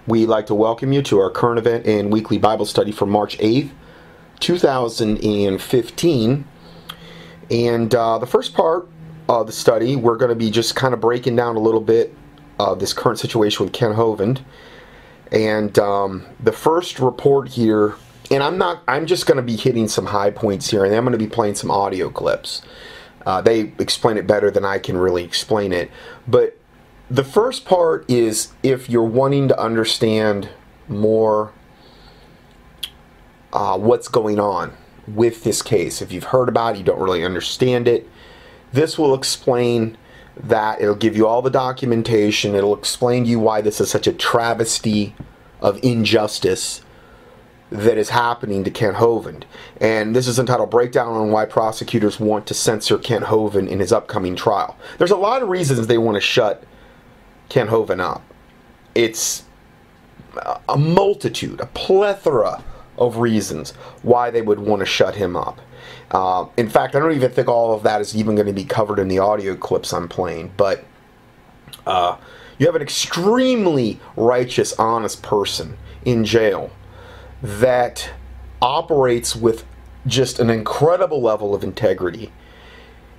We'd like to welcome you to our current event and weekly Bible study for March 8th, 2015. And the first part of the study, we're going to be just kind of breaking down a little bit of this current situation with Ken Hovind. And the first report here, and I'm just going to be hitting some high points here, and I'm going to be playing some audio clips. They explain it better than I can really explain it. But the first part is if you're wanting to understand more what's going on with this case. If you've heard about it, you don't really understand it, this will explain that. It'll give you all the documentation. It'll explain to you why this is such a travesty of injustice that is happening to Ken Hovind. And this is entitled Breakdown on Why Prosecutors Want to Censor Ken Hovind in His Upcoming Trial. There's a lot of reasons they want to shut Ken Hovind up. It's a multitude, a plethora of reasons why they would want to shut him up. In fact, I don't even think all of that is even going to be covered in the audio clips I'm playing, but you have an extremely righteous, honest person in jail that operates with just an incredible level of integrity.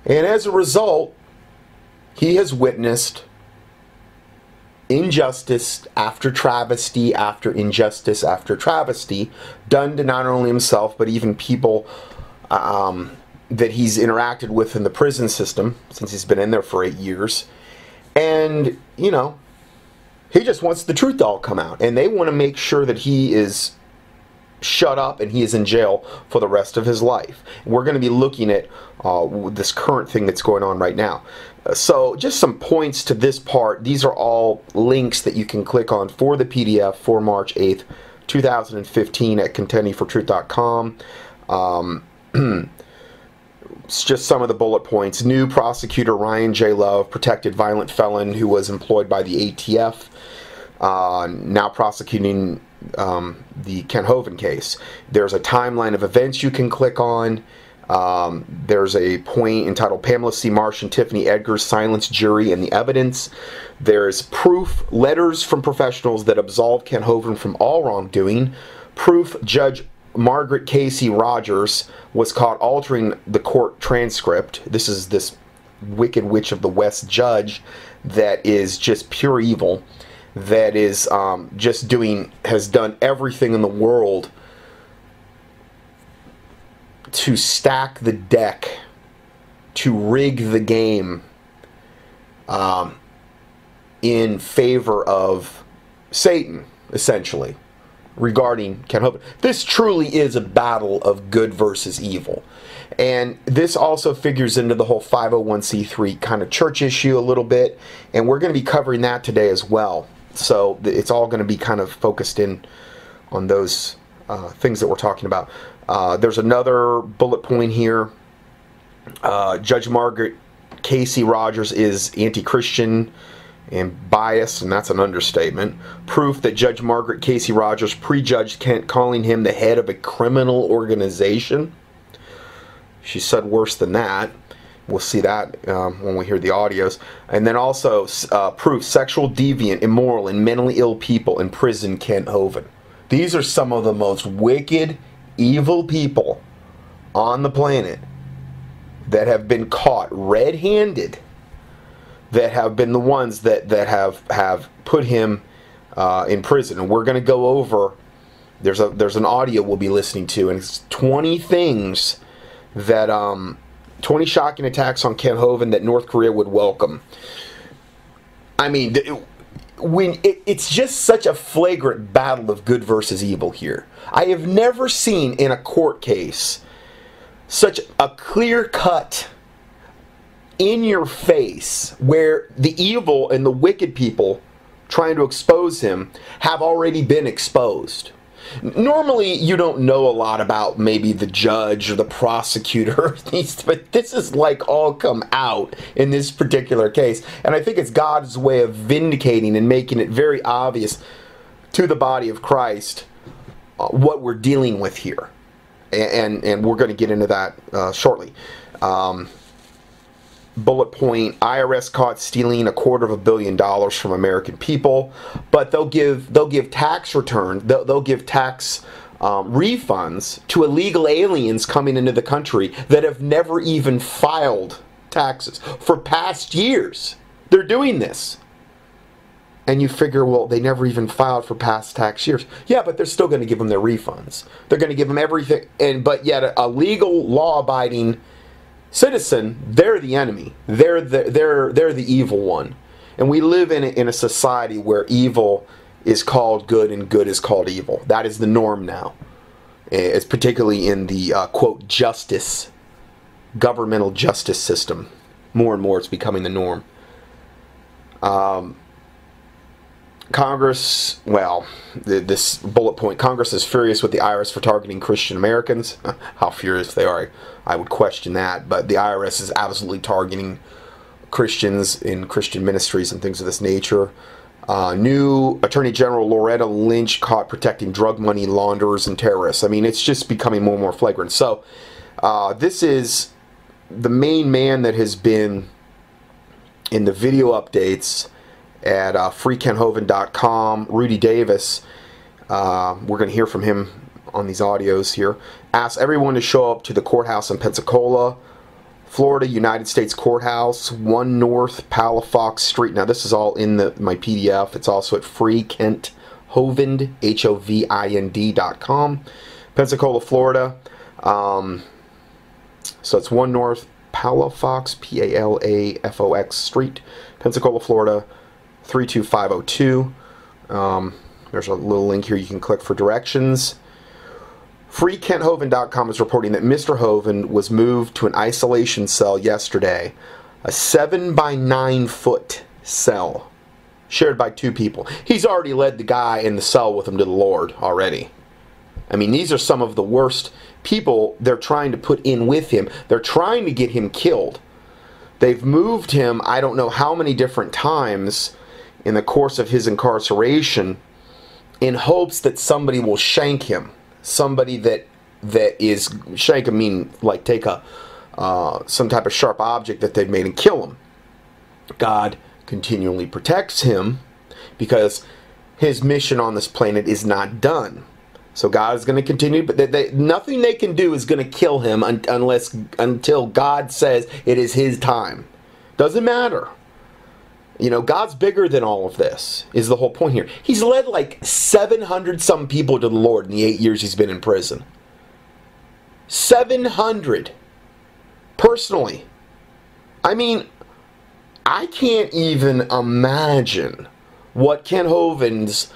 And as a result, he has witnessed injustice after travesty after injustice after travesty done to not only himself but even people that he's interacted with in the prison system since he's been in there for 8 years. And, you know, he just wants the truth to all come out. And they want to make sure that he is shut up and he is in jail for the rest of his life. We're going to be looking at this current thing that's going on right now. So just some points to this part. These are all links that you can click on for the PDF for March 8th, 2015 at contendingfortruth.com. It's just some of the bullet points. New prosecutor Ryan J. Love, protected violent felon who was employed by the ATF, now prosecuting the Ken Hovind case. There's a timeline of events you can click on. There's a point entitled Pamela C. Marsh and Tiffany Edgar's Silence Jury and the Evidence. There's proof, letters from professionals that absolve Ken Hovind from all wrongdoing. Proof, Judge Margaret Casey Rogers was caught altering the court transcript. This is this Wicked Witch of the West judge that is just pure evil, that is has done everything in the world to stack the deck, to rig the game in favor of Satan, essentially, regarding Ken Hovind. This truly is a battle of good versus evil. And this also figures into the whole 501c3 kind of church issue a little bit, and we're going to be covering that today as well. So it's all going to be kind of focused in on those things that we're talking about. There's another bullet point here. Judge Margaret Casey Rogers is anti-Christian and biased, and that's an understatement. Proof that Judge Margaret Casey Rogers prejudged Kent, calling him the head of a criminal organization. She said worse than that. We'll see that when we hear the audios. And then also proof sexual deviant, immoral, and mentally ill people imprison Ken Hovind. These are some of the most wicked, evil people on the planet that have been caught red-handed, that have been the ones that have put him in prison. And we're going to go over, there's an audio we'll be listening to, and it's 20 things that 20 shocking attacks on Ken Hovind that North Korea would welcome. I mean, it's just such a flagrant battle of good versus evil here. I have never seen in a court case such a clear-cut, in your face, where the evil and the wicked people trying to expose him have already been exposed. Normally, you don't know a lot about maybe the judge or the prosecutor, but this is like all come out in this particular case. And I think it's God's way of vindicating and making it very obvious to the body of Christ what we're dealing with here. And we're going to get into that shortly. bullet point: IRS caught stealing $250 million from American people, but they'll give tax return, they'll give tax refunds to illegal aliens coming into the country that have never even filed taxes for past years. They're doing this. And you figure, well, they never even filed for past tax years. Yeah, but they're still going to give them their refunds. They're going to give them everything. But yet a legal, law-abiding citizen, they're the enemy. They're the evil one. And we live in a society where evil is called good and good is called evil. That is the norm now. It's particularly in the, quote, governmental justice system. More and more it's becoming the norm. Congress, well, this bullet point: Congress is furious with the IRS for targeting Christian Americans. How furious they are, I would question that. But the IRS is absolutely targeting Christians in Christian ministries and things of this nature. New Attorney General Loretta Lynch caught protecting drug money launderers and terrorists. I mean, it's just becoming more and more flagrant. So, this is the main man that has been in the video updates at freekenhovind.com, Rudy Davis. We're going to hear from him on these audios here. Asked everyone to show up to the courthouse in Pensacola, Florida, United States Courthouse, 1 North Palafox Street. Now, this is all in my PDF. It's also at freekenhovind, HOVIND.com, Pensacola, Florida. So it's 1 North Palafox, Palafox Street, Pensacola, Florida, 32502. There's a little link here you can click for directions. FreeKentHovind.com is reporting that Mr. Hovind was moved to an isolation cell yesterday, a 7 by 9 foot cell, shared by 2 people. He's already led the guy in the cell with him to the Lord already. I mean, these are some of the worst people they're trying to put in with him. They're trying to get him killed. They've moved him, I don't know how many different times in the course of his incarceration, in hopes that somebody will shank him. Somebody that is, shank him mean like take some type of sharp object that they've made and kill him. God continually protects him because his mission on this planet is not done. So God is going to continue, but nothing they can do is going to kill him until God says it is his time. Doesn't matter. You know, God's bigger than all of this, is the whole point here. He's led like 700 some people to the Lord in the 8 years he's been in prison. 700. Personally. I mean, I can't even imagine what Ken Hovind's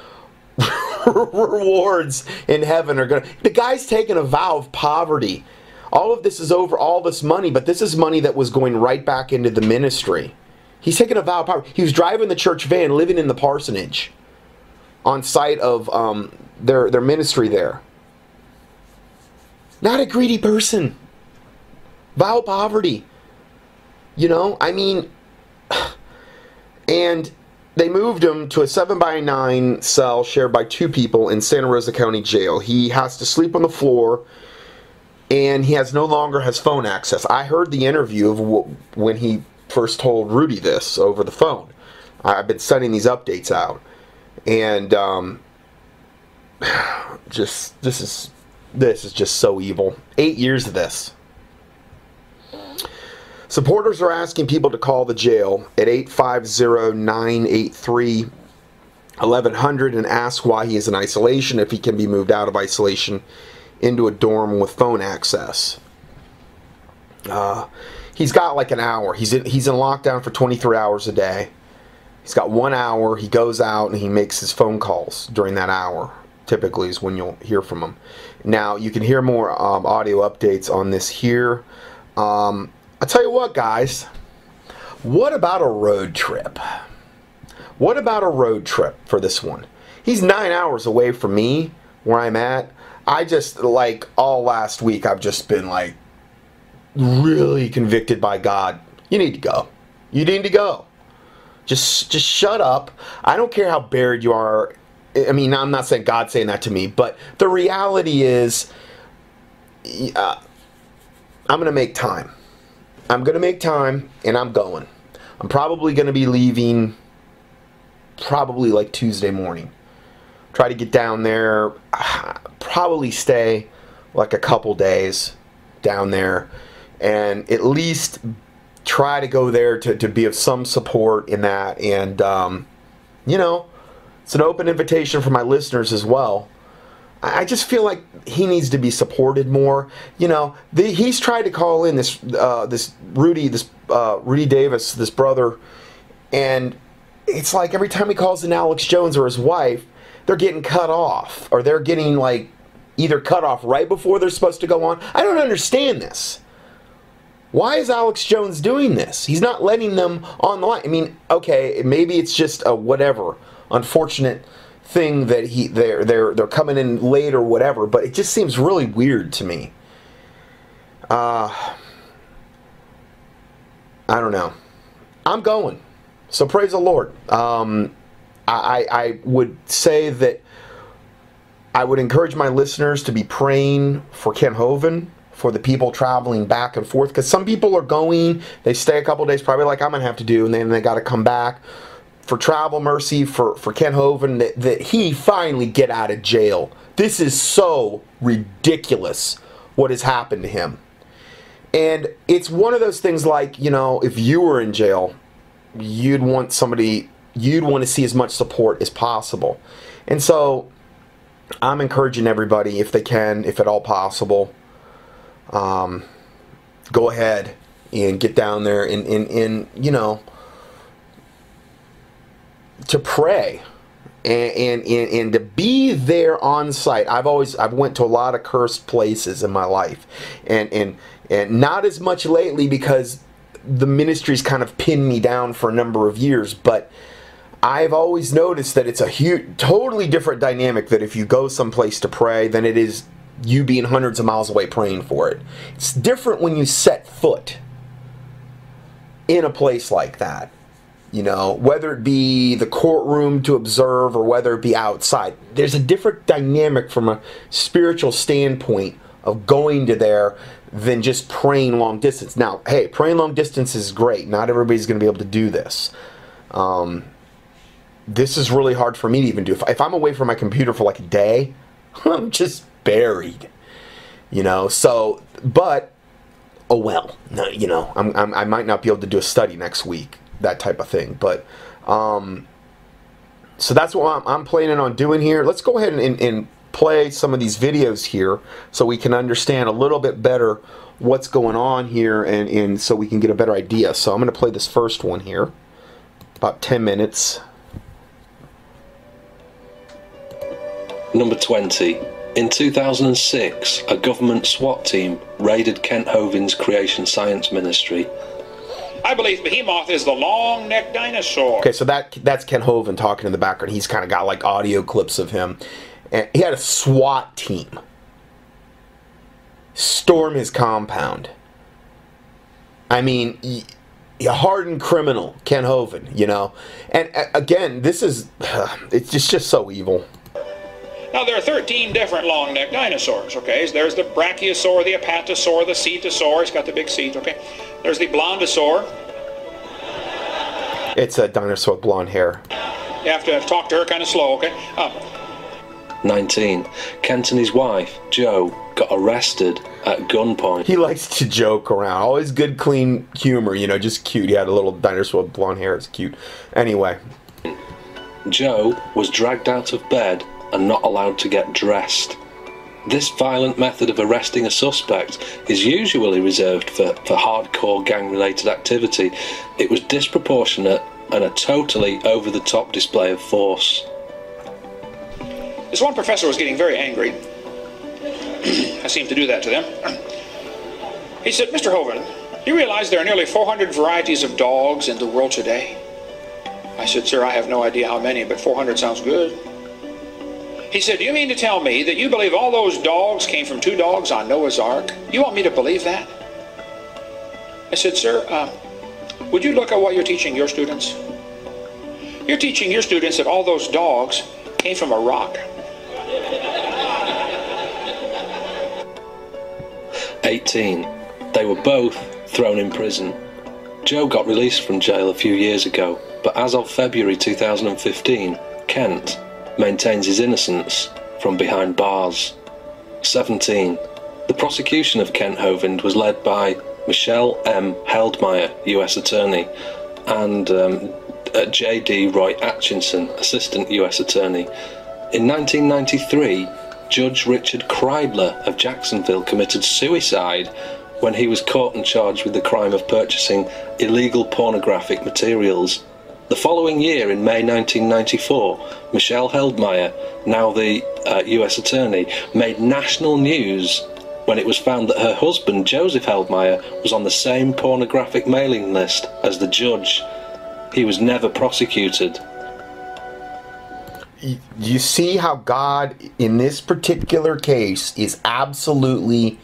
rewards in heaven are going to... The guy's taken a vow of poverty. All of this is over all this money, but this is money that was going right back into the ministry. He's taken a vow of poverty. He was driving the church van, living in the parsonage on site of their ministry there. Not a greedy person. Vow of poverty. You know, I mean... And they moved him to a 7 by 9 cell shared by 2 people in Santa Rosa County Jail. He has to sleep on the floor, and he no longer has phone access. I heard the interview of when he first told Rudy this over the phone. I've been sending these updates out, and this is just so evil. 8 years of this. Supporters are asking people to call the jail at 850-983-1100 and ask why he is in isolation, if he can be moved out of isolation into a dorm with phone access. He's got like an hour. He's in lockdown for 23 hours a day. He's got 1 hour. He goes out and he makes his phone calls during that hour. Typically is when you'll hear from him. Now, you can hear more audio updates on this here. I'll tell you what, guys. What about a road trip? What about a road trip for this one? He's 9 hours away from me, where I'm at. I just, like, all last week, I've just been, like, really convicted by God. You need to go. You need to go. Just shut up. I don't care how buried you are. I mean, I'm not saying God's saying that to me, but the reality is, I'm going to make time. I'm going to make time, and I'm going. I'm probably going to be leaving probably like Tuesday morning. Try to get down there, probably stay like a couple days down there, and at least try to go there to be of some support in that. And, you know, it's an open invitation for my listeners as well. I just feel like he needs to be supported more. You know, he's tried to call in this Rudy Davis, this brother, and it's like every time he calls in Alex Jones or his wife, they're getting cut off, or they're getting like either cut off right before they're supposed to go on. I don't understand this. Why is Alex Jones doing this? He's not letting them on the line. I mean, okay, maybe it's just a whatever unfortunate thing that they're coming in late or whatever, but it just seems really weird to me. I don't know. I'm going. So praise the Lord. I would say that I would encourage my listeners to be praying for Ken Hovind, for the people traveling back and forth, because some people are going, they stay a couple days, probably like I'm going to have to do, and then they got to come back. For travel mercy for Ken Hovind, that he finally get out of jail. This is so ridiculous what has happened to him. And it's one of those things like, you know, if you were in jail, you'd want to see as much support as possible. And so I'm encouraging everybody, if they can, if at all possible, go ahead and get down there and you know, to pray and to be there on site. I've went to a lot of cursed places in my life, and not as much lately because the ministry's kind of pinned me down for a number of years, but I've always noticed that it's a totally different dynamic that if you go someplace to pray than it is you being hundreds of miles away praying for it. It's different when you set foot in a place like that. You know, whether it be the courtroom to observe or whether it be outside, there's a different dynamic from a spiritual standpoint of going to there than just praying long distance. Now, hey, praying long distance is great. Not everybody's going to be able to do this. This is really hard for me to even do. If I'm away from my computer for like a day, I'm just buried. You know, so, but, oh well. No, you know, I might not be able to do a study next week. That type of thing. But so that's what I'm planning on doing here. Let's go ahead and play some of these videos here so we can understand a little bit better what's going on here, and so we can get a better idea. So I'm going to play this first one here, about 10 minutes. Number 20. In 2006, a government SWAT team raided Kent Hovind's Creation Science Ministry. I believe Behemoth is the long-necked dinosaur. Okay, so that's Ken Hovind talking in the background. He's kind of got like audio clips of him. And he had a SWAT team storm his compound. I mean, a hardened criminal, Ken Hovind, you know. And again, this is, it's just so evil. Now, there are 13 different long-necked dinosaurs, okay? There's the brachiosaur, the apatosaur, the cetosaur. He's got the big seat, okay? There's the blondosaur. It's a dinosaur with blonde hair. You have to talk to her kind of slow, okay? 19. Kent and his wife, Jo, got arrested at gunpoint. He likes to joke around. Always good, clean humor, you know, just cute. He had a little dinosaur with blonde hair. It's cute. Anyway. Jo was dragged out of bed and not allowed to get dressed. This violent method of arresting a suspect is usually reserved for hardcore gang-related activity. It was disproportionate and a totally over-the-top display of force. This one professor was getting very angry. I seem to do that to them. He said, Mr. Hovind, do you realize there are nearly 400 varieties of dogs in the world today? I said, sir, I have no idea how many, but 400 sounds good. He said, do you mean to tell me that you believe all those dogs came from 2 dogs on Noah's Ark? You want me to believe that? I said, sir, would you look at what you're teaching your students? You're teaching your students that all those dogs came from a rock. 18. They were both thrown in prison. Joe got released from jail a few years ago, but as of February 2015, Kent maintains his innocence from behind bars. 17. The prosecution of Kent Hovind was led by Michelle M. Heldmeyer, US Attorney, and J.D. Roy Atchison, Assistant US Attorney. In 1993, Judge Richard Kreidler of Jacksonville committed suicide when he was caught and charged with the crime of purchasing illegal pornographic materials. The following year, in May 1994, Michelle Heldmeyer, now the US Attorney, made national news when it was found that her husband, Joseph Heldmeyer, was on the same pornographic mailing list as the judge. He was never prosecuted. You see how God, in this particular case, is absolutely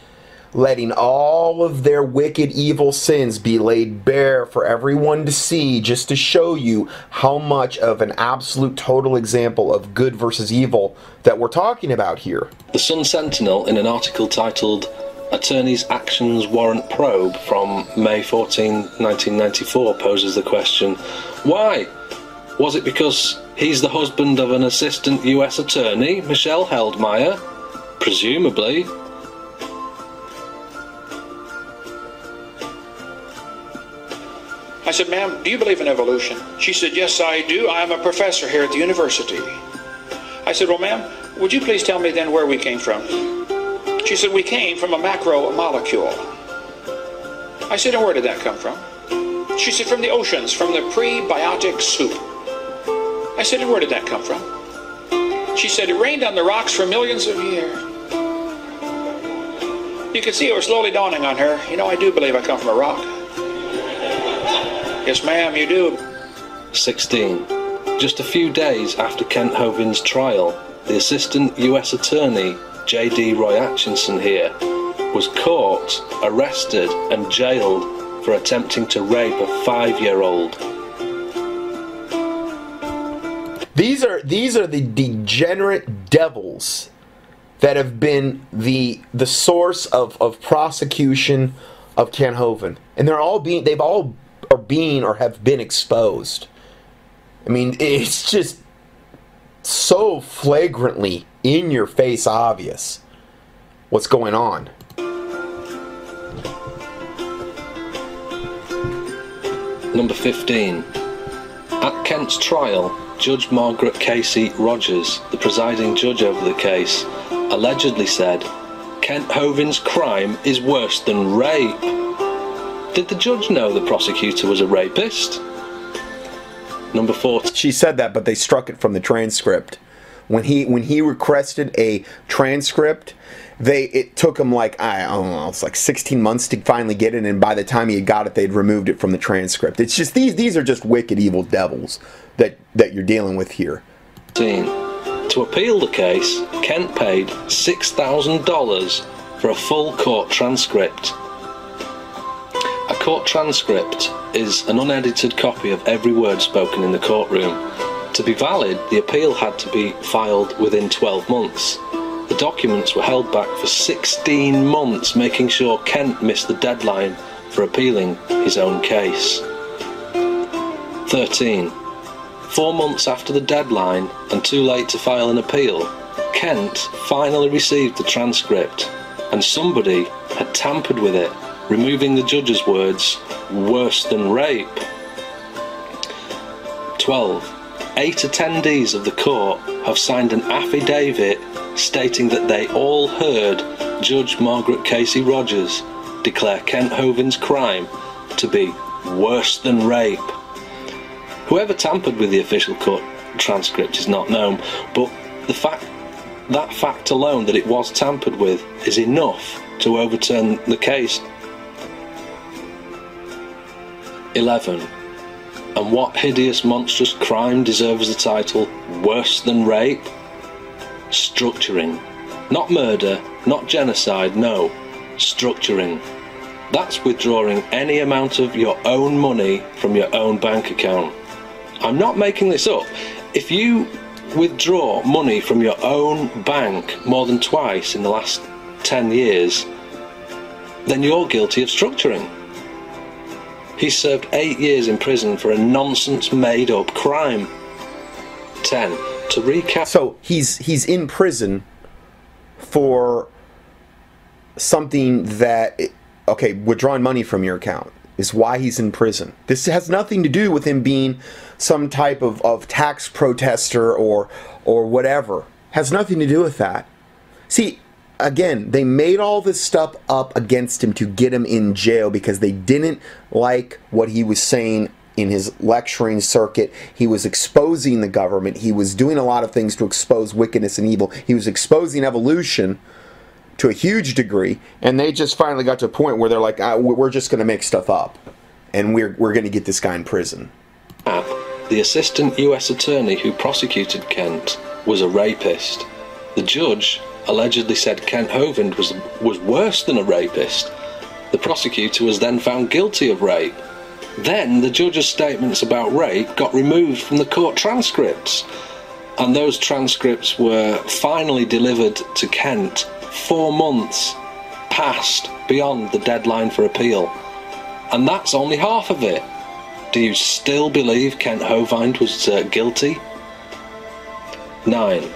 letting all of their wicked, evil sins be laid bare for everyone to see, just to show you how much of an absolute total example of good versus evil that we're talking about here. The Sun Sentinel, in an article titled Attorney's Actions Warrant Probe from May 14, 1994, poses the question, why? Was it because he's the husband of an assistant US attorney, Michelle Heldmeyer? Presumably. I said, ma'am, do you believe in evolution? She said, yes, I do. I am a professor here at the university. I said, well, ma'am, would you please tell me then where we came from? She said, we came from a macromolecule. I said, and where did that come from? She said, from the oceans, from the prebiotic soup. I said, and where did that come from? She said, it rained on the rocks for millions of years. You could see it was slowly dawning on her. You know, I do believe I come from a rock. Yes, ma'am, you do. 16. Just a few days after Kent Hovind's trial, the Assistant US Attorney, J.D. Roy Atchison here, was caught, arrested and jailed for attempting to rape a 5-year-old. These are the degenerate devils that have been the source of prosecution of Kent Hovind, and they've all have been exposed. I mean, it's just so flagrantly in your face obvious what's going on. Number 15. At Kent's trial, Judge Margaret Casey Rogers, the presiding judge over the case, allegedly said, Kent Hovind's crime is worse than rape. Did the judge know the prosecutor was a rapist? Number 14. She said that, but they struck it from the transcript. When he requested a transcript, it took him like, I don't know, it's like 16 months to finally get it, and by the time he had got it, they'd removed it from the transcript. It's just these are just wicked, evil devils that you're dealing with here. To appeal the case, Kent paid $6,000 for a full court transcript. A court transcript is an unedited copy of every word spoken in the courtroom. To be valid, the appeal had to be filed within 12 months. The documents were held back for 16 months, making sure Kent missed the deadline for appealing his own case. 13. 4 months after the deadline, and too late to file an appeal, Kent finally received the transcript, and somebody had tampered with it, removing the judge's words, worse than rape. 12. 8 attendees of the court have signed an affidavit stating that they all heard Judge Margaret Casey Rogers declare Kent Hovind's crime to be worse than rape. Whoever tampered with the official court transcript is not known, but that fact alone, that it was tampered with, is enough to overturn the case. 11. And what hideous, monstrous crime deserves the title worse than rape? Structuring. Not murder, not genocide, no. Structuring. That's withdrawing any amount of your own money from your own bank account. I'm not making this up. If you withdraw money from your own bank more than twice in the last 10 years, then you're guilty of structuring. He served 8 years in prison for a nonsense made-up crime. 10. To recap... So he's in prison for something that, okay, withdrawing money from your account is why he's in prison. This has nothing to do with him being some type of tax protester or whatever. Has nothing to do with that. See, again, they made all this stuff up against him to get him in jail because they didn't like what he was saying in his lecturing circuit. He was exposing the government. He was doing a lot of things to expose wickedness and evil. He was exposing evolution to a huge degree, and they just finally got to a point where they're like, we're just going to make stuff up, and we're going to get this guy in prison. The assistant US attorney who prosecuted Kent was a rapist. The judge allegedly said Kent Hovind was worse than a rapist. The prosecutor was then found guilty of rape. Then the judge's statements about rape got removed from the court transcripts, and those transcripts were finally delivered to Kent 4 months past beyond the deadline for appeal. And that's only half of it. Do you still believe Kent Hovind was guilty? 9.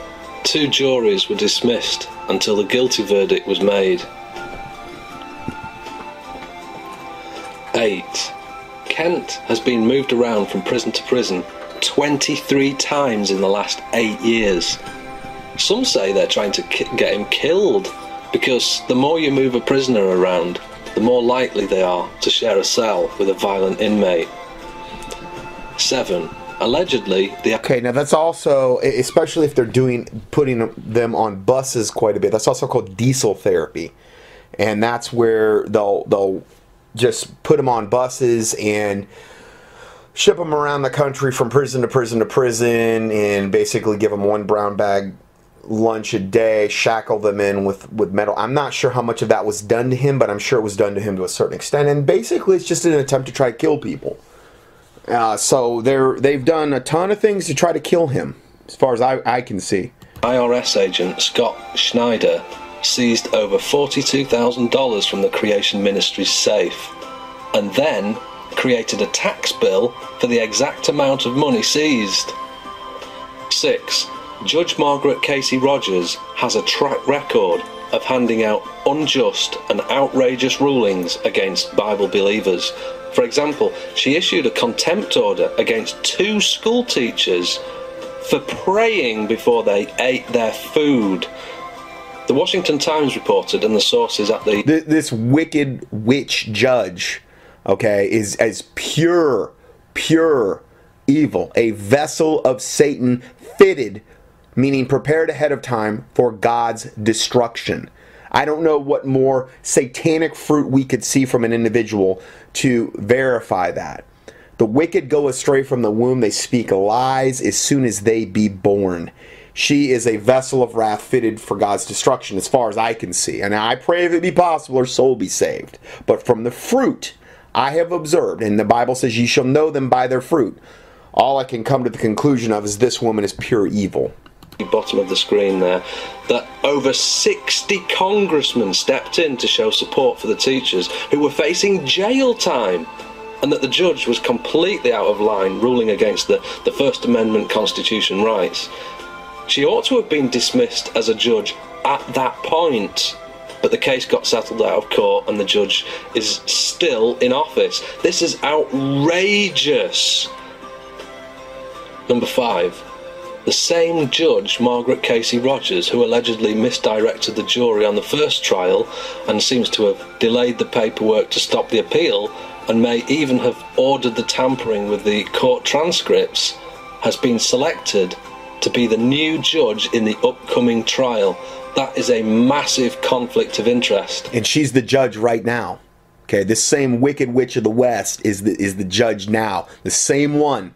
2 juries were dismissed until the guilty verdict was made. 8. Kent has been moved around from prison to prison 23 times in the last 8 years. Some say they're trying to get him killed, because the more you move a prisoner around, the more likely they are to share a cell with a violent inmate. 7. Allegedly, the... Okay, now that's also, especially if they're putting them on buses quite a bit, that's also called diesel therapy. And that's where they'll just put them on buses and ship them around the country from prison to prison to prison, and basically give them one brown bag lunch a day, shackle them in with metal. I'm not sure how much of that was done to him, but I'm sure it was done to him to a certain extent. And basically, it's just an attempt to try to kill people. So they've done a ton of things to try to kill him, as far as I can see. IRS agent Scott Schneider seized over $42,000 from the Creation Ministry's safe, and then created a tax bill for the exact amount of money seized. 6. Judge Margaret Casey Rogers has a track record of handing out unjust and outrageous rulings against Bible believers. For example, she issued a contempt order against 2 school teachers for praying before they ate their food. The Washington Times reported, and the sources at the... This wicked witch judge, okay, is as pure evil. A vessel of Satan, fitted, meaning prepared ahead of time for God's destruction. I don't know what more satanic fruit we could see from an individual to verify that. The wicked go astray from the womb. They speak lies as soon as they be born. She is a vessel of wrath fitted for God's destruction, as far as I can see. And I pray, if it be possible, her soul be saved. But from the fruit I have observed, and the Bible says, ye shall know them by their fruit, all I can come to the conclusion of is this woman is pure evil. Bottom of the screen there, that over 60 congressmen stepped in to show support for the teachers who were facing jail time, and that the judge was completely out of line, ruling against the First Amendment Constitution rights. She ought to have been dismissed as a judge at that point, but the case got settled out of court and the judge is still in office. This is outrageous. Number 5. The same judge, Margaret Casey Rogers, who allegedly misdirected the jury on the first trial and seems to have delayed the paperwork to stop the appeal, and may even have ordered the tampering with the court transcripts, has been selected to be the new judge in the upcoming trial. That is a massive conflict of interest. And she's the judge right now. Okay, this same wicked witch of the West is the judge now. The same one.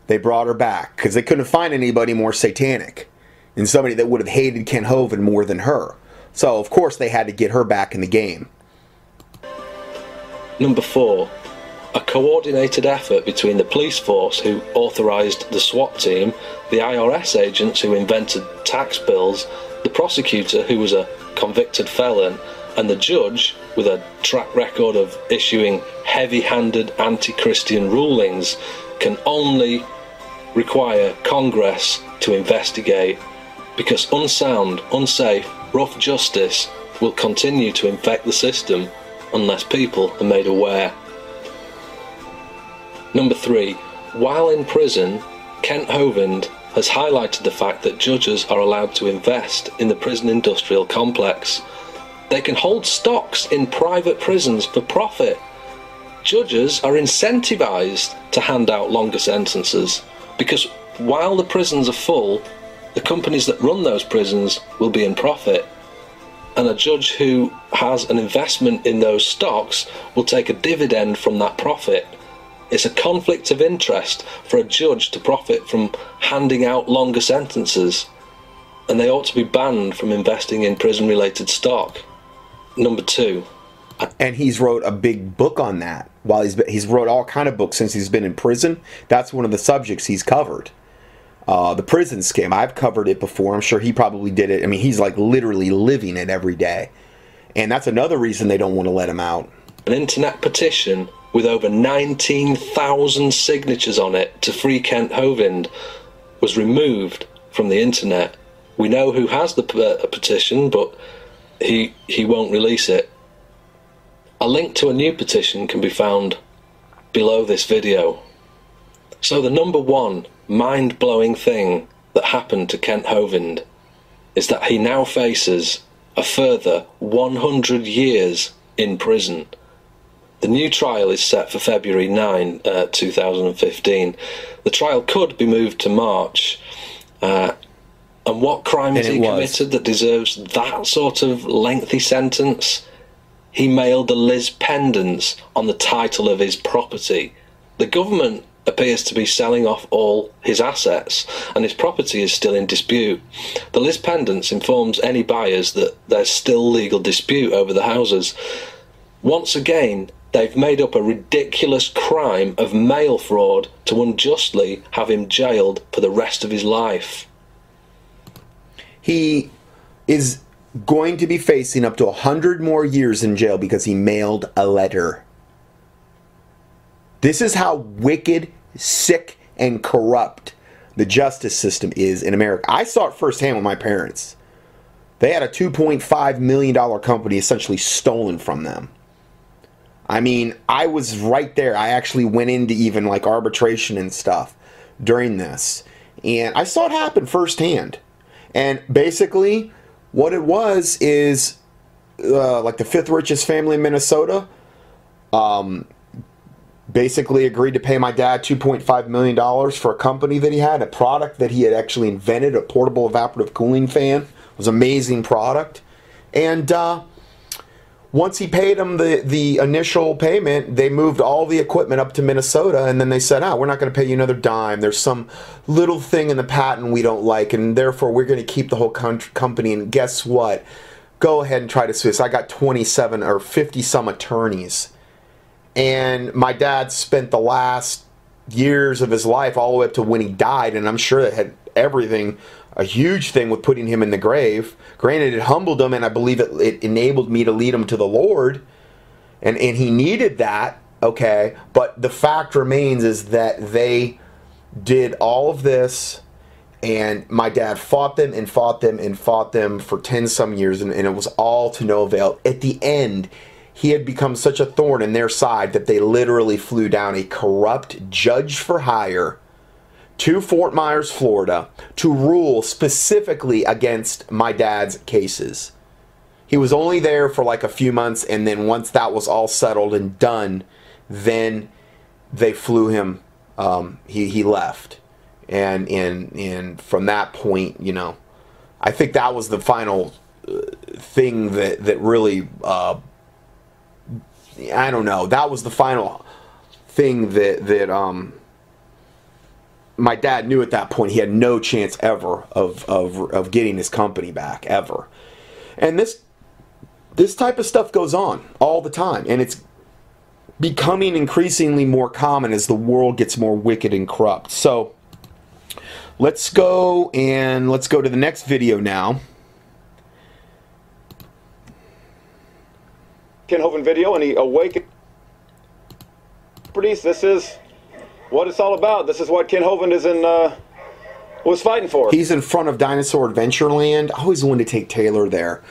They brought her back because they couldn't find anybody more satanic and somebody that would have hated Kent Hovind more than her. So, of course, they had to get her back in the game. Number 4. A coordinated effort between the police force who authorised the SWAT team, the IRS agents who invented tax bills, the prosecutor who was a convicted felon, and the judge with a track record of issuing heavy-handed anti-Christian rulings can only require Congress to investigate, because unsound, unsafe, rough justice will continue to infect the system unless people are made aware. Number 3. While in prison, Kent Hovind has highlighted the fact that judges are allowed to invest in the prison industrial complex. They can hold stocks in private prisons for profit. Judges are incentivized to hand out longer sentences, because while the prisons are full, the companies that run those prisons will be in profit. And a judge who has an investment in those stocks will take a dividend from that profit. It's a conflict of interest for a judge to profit from handing out longer sentences, and they ought to be banned from investing in prison-related stock. Number 2. And he's wrote a big book on that. While he's wrote all kind of books since he's been in prison. That's one of the subjects he's covered. The prison scam. I've covered it before. I'm sure he probably did it. I mean, he's like literally living it every day. And that's another reason they don't want to let him out. An internet petition with over 19,000 signatures on it to free Kent Hovind was removed from the internet. We know who has the petition, but he won't release it. A link to a new petition can be found below this video. So the number 1 mind-blowing thing that happened to Kent Hovind is that he now faces a further 100 years in prison. The new trial is set for February 9, 2015. The trial could be moved to March. And what crime has he committed that deserves that sort of lengthy sentence? He mailed the Liz pendants on the title of his property. The government appears to be selling off all his assets, and his property is still in dispute. The Liz pendants informs any buyers that there's still legal dispute over the houses. Once again, they've made up a ridiculous crime of mail fraud to unjustly have him jailed for the rest of his life. He is going to be facing up to 100 more years in jail because he mailed a letter. This is how wicked, sick, and corrupt the justice system is in America. I saw it firsthand with my parents. They had a $2.5 million company essentially stolen from them. I mean, I was right there. I actually went into even like arbitration and stuff during this. And I saw it happen firsthand. And basically, what it was is like the 5th richest family in Minnesota basically agreed to pay my dad $2.5 million for a company that he had, a product that he had actually invented, a portable evaporative cooling fan. It was an amazing product. And once he paid them the initial payment, they moved all the equipment up to Minnesota, and then they said, we're not going to pay you another dime. There's some little thing in the patent we don't like, and therefore we're going to keep the whole company. And guess what? Go ahead and try to sue us. I got 27 or 50 some attorneys. And my dad spent the last years of his life all the way up to when he died, and I'm sure that had everything, a huge thing with putting him in the grave. Granted, it humbled him, and I believe it enabled me to lead him to the Lord, and he needed that, okay? But the fact remains is that they did all of this, and my dad fought them and fought them and fought them for 10 some years, and it was all to no avail. At the end, he had become such a thorn in their side that they literally flew down a corrupt judge for hire to Fort Myers, Florida, to rule specifically against my dad's cases. He was only there for like a few months, and then once that was all settled and done, then they flew him. He left, and from that point, you know, I think that was the final thing that really. I don't know. That was the final thing that my dad knew at that point. He had no chance ever of getting his company back, ever. And this type of stuff goes on all the time, and it's becoming increasingly more common as the world gets more wicked and corrupt. So let's go to the next video now. Ken Hovind video, and he awakened properties. This is what it's all about. This is what Ken Hovind is was fighting for. He's in front of Dinosaur Adventureland. I always wanted to take Taylor there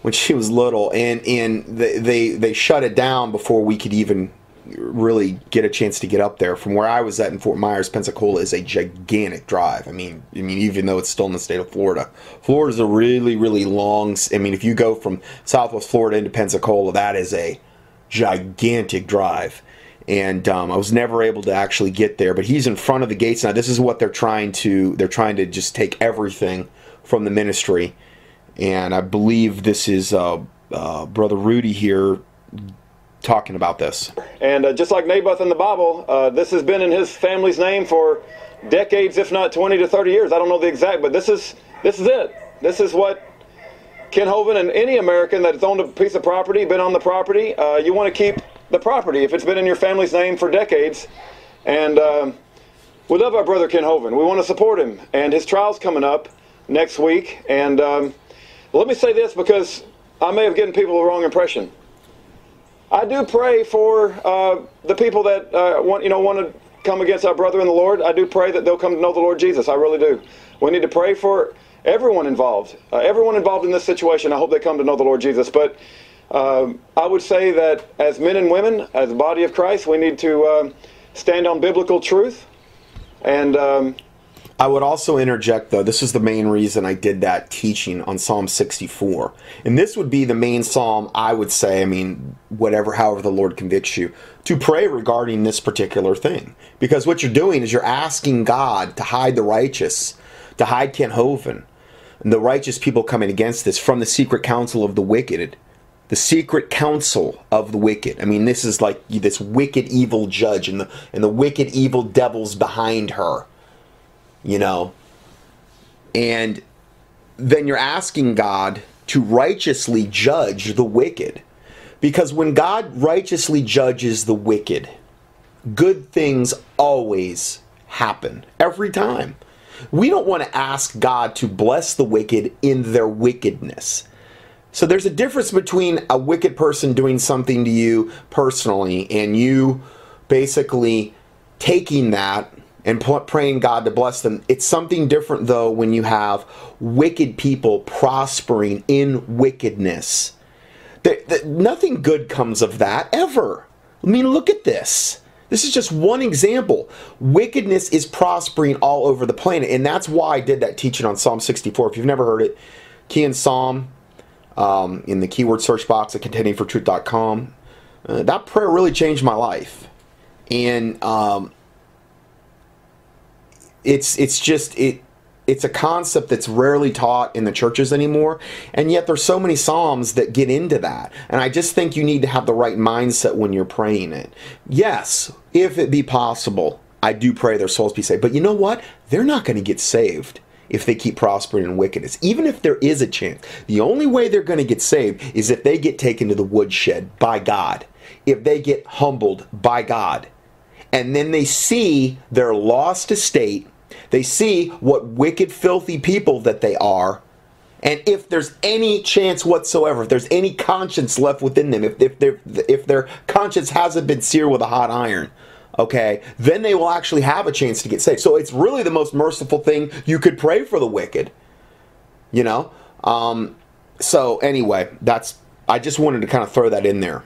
when she was little, and they shut it down before we could even really get a chance to get up there. From where I was at in Fort Myers, Pensacola is a gigantic drive. I mean, even though it's still in the state of Florida, Florida's a really, really long. I mean, if you go from Southwest Florida into Pensacola, that is a gigantic drive. And I was never able to actually get there, but he's in front of the gates now. This is what they're trying to just take everything from the ministry, and I believe this is Brother Rudy here talking about this. And just like Naboth in the Bible, this has been in his family's name for decades, if not 20 to 30 years. I don't know the exact, but this is it. This is what Ken Hovind and any American that's owned a piece of property, been on the property, you want to keep the property if it's been in your family's name for decades. And we love our brother Ken Hovind. We want to support him, and his trial's coming up next week. And let me say this, because I may have given people the wrong impression. I do pray for the people that want to come against our brother in the Lord. I do pray that they'll come to know the Lord Jesus. I really do. We need to pray for everyone involved in this situation. I hope they come to know the Lord Jesus. But I would say that as men and women, as the body of Christ, we need to stand on biblical truth. And I would also interject, though, this is the main reason I did that teaching on Psalm 64. And this would be the main psalm, I would say, I mean, however the Lord convicts you, to pray regarding this particular thing. Because what you're doing is you're asking God to hide the righteous, to hide Ken Hovind, and the righteous people coming against this from the secret counsel of the wicked. The secret counsel of the wicked. I mean, this is like this wicked evil judge and the wicked evil devils behind her. And then you're asking God to righteously judge the wicked. Because when God righteously judges the wicked, good things always happen. Every time. We don't want to ask God to bless the wicked in their wickedness. So there's a difference between a wicked person doing something to you personally and you basically taking that and praying God to bless them. It's something different, though, when you have wicked people prospering in wickedness. Nothing good comes of that, ever. I mean, look at this. This is just one example. Wickedness is prospering all over the planet, and that's why I did that teaching on Psalm 64. If you've never heard it, key in Psalm in the keyword search box at contendingfortruth.com. That prayer really changed my life. And it's a concept that's rarely taught in the churches anymore, and yet there's so many psalms that get into that. And I just think you need to have the right mindset when you're praying it. Yes, if it be possible, I do pray their souls be saved. But you know what? They're not going to get saved if they keep prospering in wickedness. Even if there is a chance, the only way they're going to get saved is if they get taken to the woodshed by God, if they get humbled by God, and then they see their lost estate. They see what wicked, filthy people that they are, and if there's any chance whatsoever, if there's any conscience left within them, if their conscience hasn't been seared with a hot iron, okay, then they will actually have a chance to get saved. So it's really the most merciful thing you could pray for the wicked, So anyway, I just wanted to kind of throw that in there.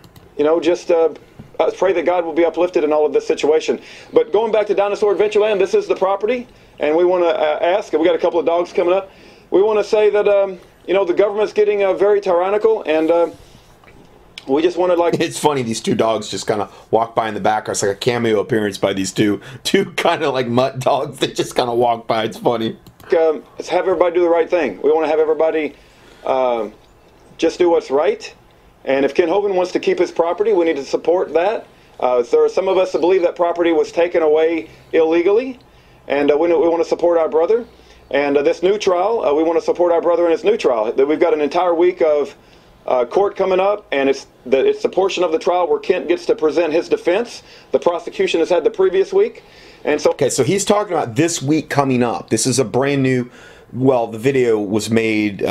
I pray that God will be uplifted in all of this situation. But going back to Dinosaur Adventureland, this is the property, and we want to ask, we got a couple of dogs coming up, we want to say that, the government's getting very tyrannical, and we just want to It's funny, these two dogs just kind of walk by in the background. It's like a cameo appearance by these two kind of like mutt dogs that just kind of walk by. It's funny. Let's have everybody do the right thing. We want to have everybody just do what's right. And if Ken Hovind wants to keep his property, we need to support that. There are some of us that believe that property was taken away illegally, and we want to support our brother. And this new trial, we want to support our brother in his new trial. We've got an entire week of court coming up, and it's the portion of the trial where Kent gets to present his defense. The prosecution has had the previous week. And so, okay, so he's talking about this week coming up. This is a brand new, the video was made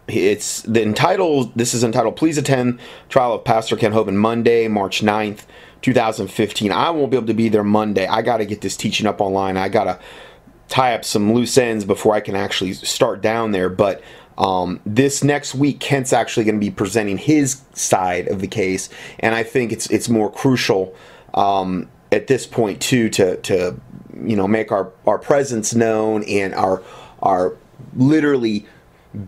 It's the entitled. This is entitled "Please Attend Trial of Pastor Ken Hovind, Monday, March 9th, 2015." I won't be able to be there Monday. I got to get this teaching up online. I got to tie up some loose ends before I can actually start down there. But this next week, Kent's actually going to be presenting his side of the case, and I think it's more crucial at this point too to make our presence known and our literally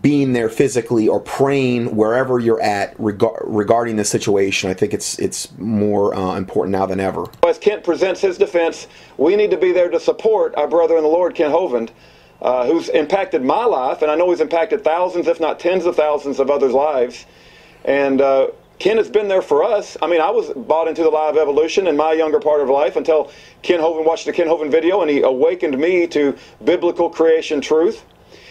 being there physically or praying wherever you're at regarding the situation. I think it's more important now than ever. As Kent presents his defense, we need to be there to support our brother in the Lord, Ken Hovind, who's impacted my life, and I know he's impacted thousands, if not tens of thousands of others' lives. And Ken has been there for us. I mean, I was bought into the lie of evolution in my younger part of life until Ken Hovind watched the Ken Hovind video, and he awakened me to biblical creation truth.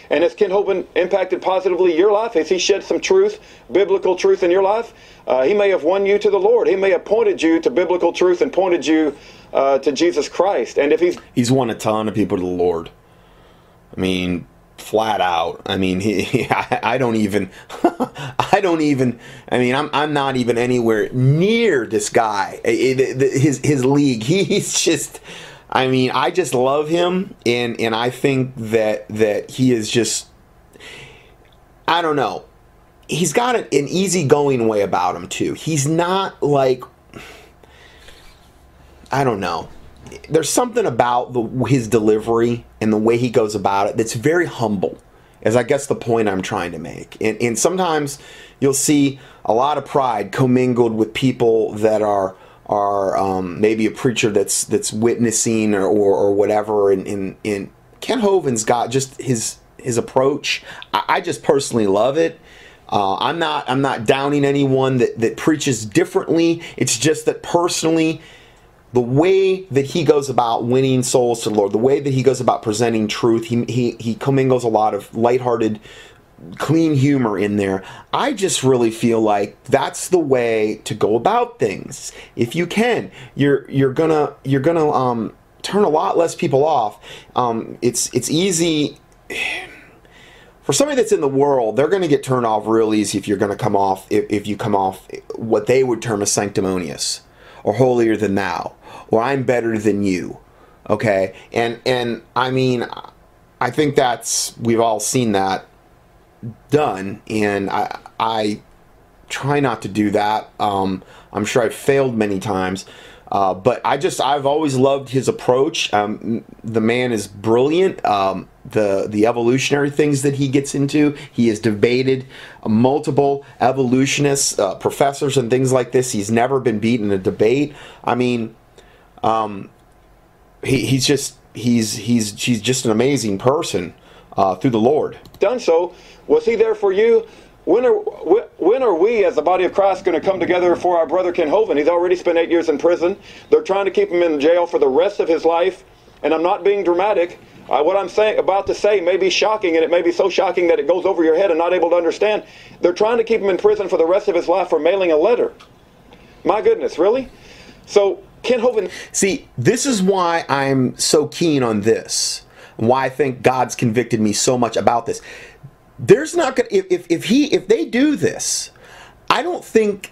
And has Ken Hovind impacted positively your life? Has he shed some truth, biblical truth in your life? He may have won you to the Lord. He may have pointed you to biblical truth and pointed you to Jesus Christ. And if he's won a ton of people to the Lord. I mean, flat out. I mean, I don't even. I mean, I'm not even anywhere near this guy. His league. He's just. I mean, I just love him, and I think that he is just, I don't know. He's got an easygoing way about him, too. He's not like, I don't know. There's something about his delivery and the way he goes about it that's very humble, is I guess the point I'm trying to make. And sometimes you'll see a lot of pride commingled with people that are maybe a preacher that's witnessing or whatever, and Ken Hovind's got just his approach. I just personally love it. I'm not downing anyone that preaches differently. It's just that personally, the way that he goes about winning souls to the Lord, the way that he goes about presenting truth, he commingles a lot of lighthearted, clean humor in there. I just really feel like that's the way to go about things. If you can, you're gonna turn a lot less people off. It's easy for somebody that's in the world. They're gonna get turned off real easy if you're gonna come off if you come off what they would term as sanctimonious or holier than thou, or I'm better than you. Okay, and I mean, I think we've all seen that done, and I try not to do that. I'm sure I've failed many times, but I've always loved his approach. The man is brilliant. The evolutionary things that he gets into, he has debated multiple evolutionists, professors, and things like this. He's never been beaten in a debate. I mean, he's just an amazing person through the Lord. Done so. Was he there for you? When are we as the body of Christ going to come together for our brother Ken Hovind? He's already spent 8 years in prison. They're trying to keep him in jail for the rest of his life. And I'm not being dramatic. What I'm about to say may be shocking, and it may be so shocking that it goes over your head and not able to understand. They're trying to keep him in prison for the rest of his life for mailing a letter. My goodness, really? So Ken Hovind... See, this is why I'm so keen on this. Why I think God's convicted me so much about this. There's not gonna if they do this, I think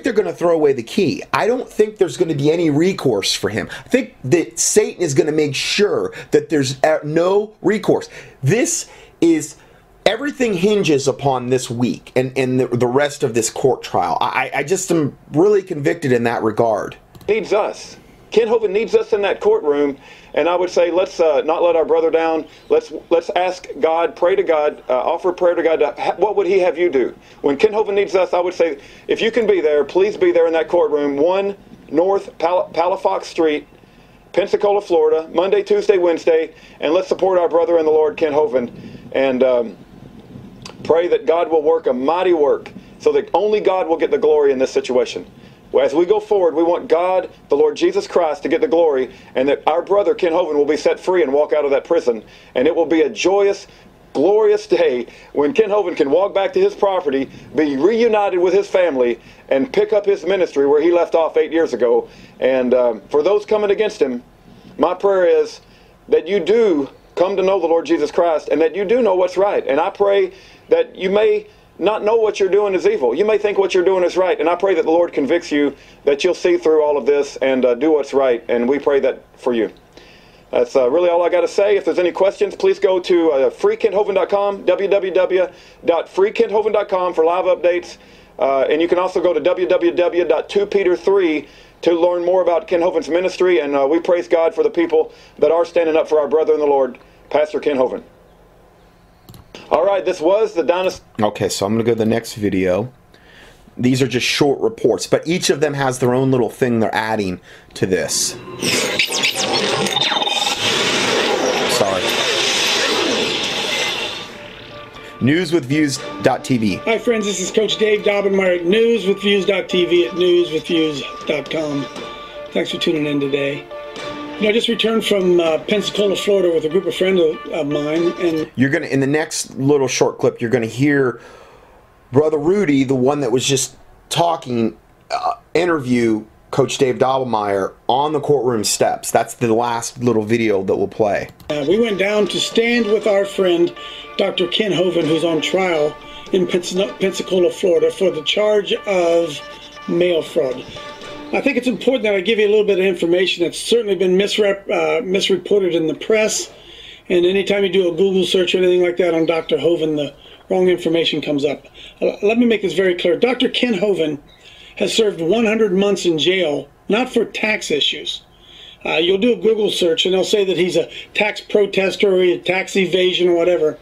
they're going to throw away the key. I don't think there's going to be any recourse for him. I think that Satan is going to make sure that there's no recourse. Everything hinges upon this week and the rest of this court trial. I just am really convicted in that regard. Needs us. Ken Hovind needs us in that courtroom, and I would say let's not let our brother down. Let's ask God, pray to God, offer prayer to God. What would he have you do? When Ken Hovind needs us, I would say, if you can be there, please be there in that courtroom, 1 North Palafox Street, Pensacola, Florida, Monday, Tuesday, Wednesday, and let's support our brother in the Lord, Ken Hovind, and pray that God will work a mighty work so that only God will get the glory in this situation. As we go forward, we want God, the Lord Jesus Christ, to get the glory, and that our brother Ken Hovind will be set free and walk out of that prison. And it will be a joyous, glorious day when Ken Hovind can walk back to his property, be reunited with his family, and pick up his ministry where he left off 8 years ago. And for those coming against him, my prayer is that you do come to know the Lord Jesus Christ, and that you do know what's right. And I pray that you may not know what you're doing is evil. You may think what you're doing is right, and I pray that the Lord convicts you, that you'll see through all of this and do what's right, and we pray that for you. That's really all I got to say. If there's any questions, please go to freekenthovind.com, www.freekenthovind.com for live updates, and you can also go to www.2peter3 to learn more about Ken Hovind's ministry, and we praise God for the people that are standing up for our brother in the Lord, Pastor Ken Hovind. All right, this was the dynasty. Okay, so I'm going to go to the next video. These are just short reports, but each of them has their own little thing they're adding to this. Sorry. Newswithviews.tv. Hi friends, this is Coach Dave Daubenmeier at newswithviews.tv at newswithviews.com. Thanks for tuning in today. I just returned from Pensacola, Florida with a group of friends of mine, and you're gonna, in the next little short clip, you're gonna hear Brother Rudy, the one that was just talking, interview Coach Dave Daubenmeier on the courtroom steps. That's the last little video that we'll play. We went down to stand with our friend Dr. Ken Hovind, who's on trial in Pensacola, Florida, for the charge of mail fraud. I think it's important that I give you a little bit of information that's certainly been misreported in the press, and anytime you do a Google search or anything like that on Dr. Hovind, the wrong information comes up. Let me make this very clear. Dr. Ken Hovind has served 100 months in jail, not for tax issues. You'll do a Google search and they'll say that he's a tax protester or a tax evasion or whatever.